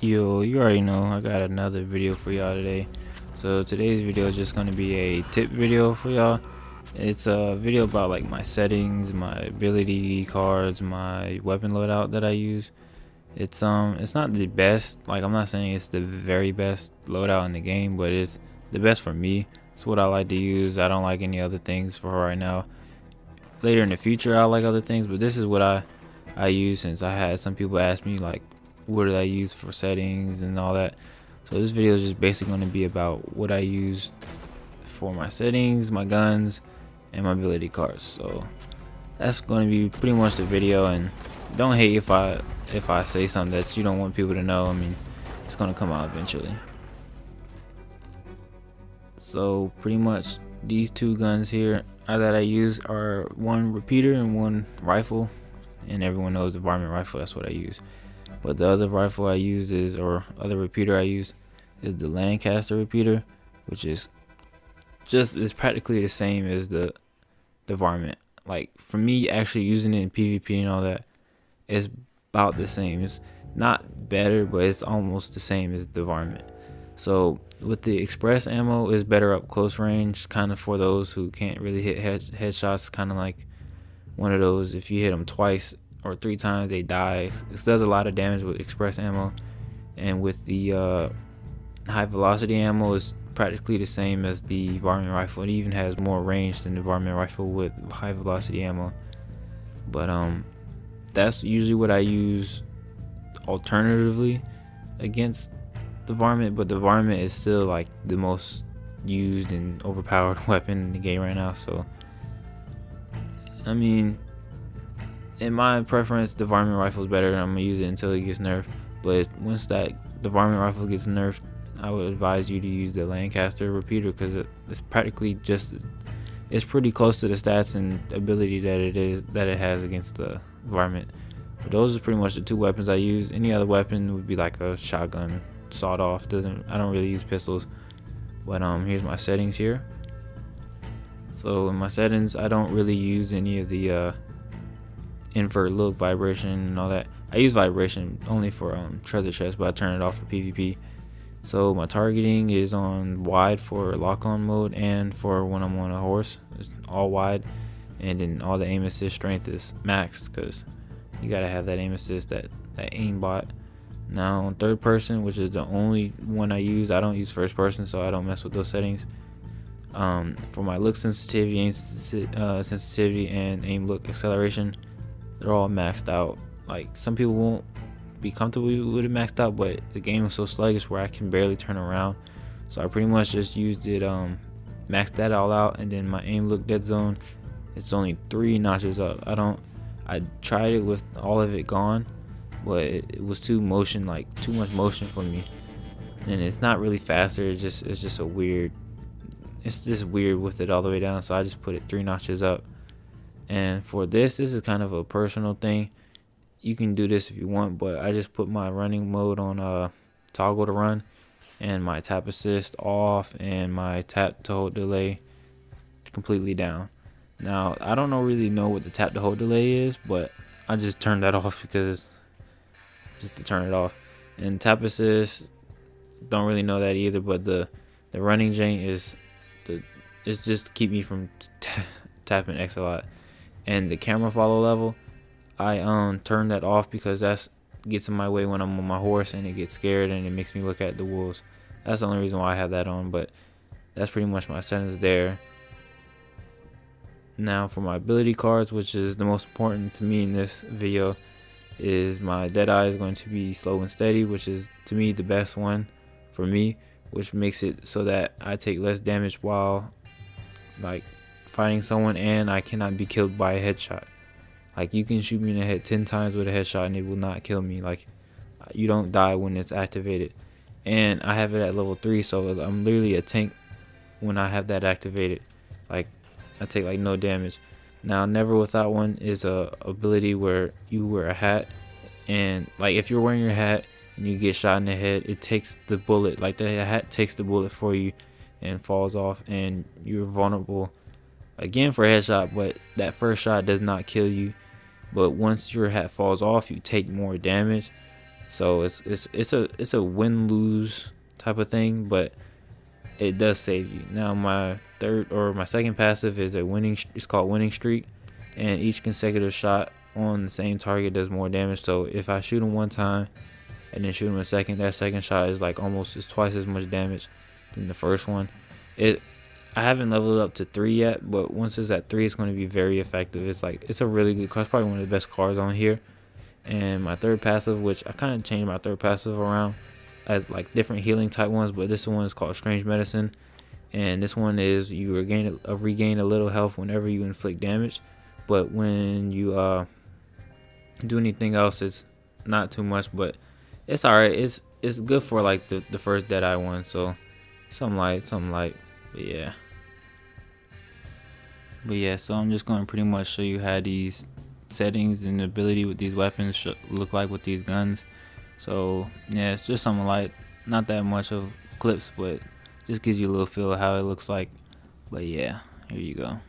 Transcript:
Yo, you already know I got another video for y'all today. So today's video is just going to be a tip video for y'all. It's a video about like my settings, my ability cards, my weapon loadout that I use. It's not the best, like I'm not saying it's the very best loadout in the game, but it's the best for me. It's what I like to use. I don't like any other things for right now. Later in the future I'll like other things, but this is what I use, since I had some people ask me like what did I use for settings and all that. So this video is just basically going to be about what I use for my settings, my guns, and my ability cards. So that's going to be pretty much the video, and don't hate if I say something that you don't want people to know. I mean, it's going to come out eventually. So pretty much these two guns here that I use are one repeater and one rifle, and everyone knows the varmint rifle, that's what I use. But the other rifle I use is, or other repeater I use, is the Lancaster repeater, which is practically the same as the varmint. Like for me, actually using it in PvP and all that, it's about the same. It's not better, but it's almost the same as the varmint. So with the express ammo, is better up close range, kind of for those who can't really hit headshots. Kind of like one of those, if you hit them twice or 3 times they die. It does a lot of damage with express ammo, and with the high velocity ammo is practically the same as the varmint rifle. It even has more range than the varmint rifle with high velocity ammo. But that's usually what I use alternatively against the varmint, but the varmint is still like the most used and overpowered weapon in the game right now. So I mean, in my preference, the varmint rifle is better, and I'm gonna use it until it gets nerfed. But once the varmint rifle gets nerfed, I would advise you to use the Lancaster repeater, because it's practically it's pretty close to the stats and ability that it has against the varmint. But those are pretty much the two weapons I use. Any other weapon would be like a shotgun, sawed off. I don't really use pistols. But here's my settings here. So in my settings, I don't really use any of the invert look, vibration, and all that. I use vibration only for treasure chest, but I turn it off for PvP. So my targeting is on wide for lock-on mode, and for when I'm on a horse, it's all wide. And then all the aim assist strength is maxed, because you gotta have that aim assist, that aim bot. Now on third person, which is the only one I use, I don't use first person, so I don't mess with those settings. For my look sensitivity, aim sensitivity, and aim look acceleration, they're all maxed out. Like some people won't be comfortable with it maxed out, but the game is so sluggish where I can barely turn around. So I pretty much just used it, maxed that all out, and then my aim look dead zone, it's only 3 notches up. I tried it with all of it gone, but it was too much motion for me, and it's not really faster. It's just weird with it all the way down. So I just put it 3 notches up. And for this is kind of a personal thing. You can do this if you want, but I just put my running mode on toggle to run, and my tap assist off, and my tap to hold delay completely down. Now I don't really know what the tap to hold delay is, but I just turned that off because it's just to turn it off. And tap assist, don't really know that either, but the running jank it's just to keep me from tapping X a lot. And the camera follow level, I turn that off because that gets in my way when I'm on my horse, and it gets scared and it makes me look at the wolves. That's the only reason why I have that on, but that's pretty much my settings there. Now for my ability cards, which is the most important to me in this video, is my Deadeye is going to be slow and steady, which is to me the best one for me, which makes it so that I take less damage while like fighting someone, and I cannot be killed by a headshot. Like you can shoot me in the head 10 times with a headshot and it will not kill me. Like you don't die when it's activated. And I have it at level 3, so I'm literally a tank when I have that activated. Like I take like no damage. Now never without one is a ability where you wear a hat, and like if you're wearing your hat and you get shot in the head, it takes the bullet, like the hat takes the bullet for you and falls off, and you're vulnerable again for a headshot, but that first shot does not kill you. But once your hat falls off, you take more damage, So it's a win-lose type of thing, but it does save you. Now my second passive is it's called winning streak, and each consecutive shot on the same target does more damage. So if I shoot him one time and then shoot him a second, that second shot is like it's twice as much damage than the first one. I haven't leveled up to 3 yet, but once it's at 3, it's going to be very effective. It's a really good card. It's probably one of the best cards on here. And my third passive, which I kind of changed my third passive around as like different healing type ones, but this one is called Strange Medicine, and this one is you regain a little health whenever you inflict damage, but when you do anything else, it's not too much, but it's alright. It's good for like the first Deadeye one, so something light, but yeah. So I'm just going to pretty much show you how these settings and ability with these weapons look like with these guns. So yeah, it's just something light, not that much of clips, but just gives you a little feel of how it looks like. But yeah, here you go.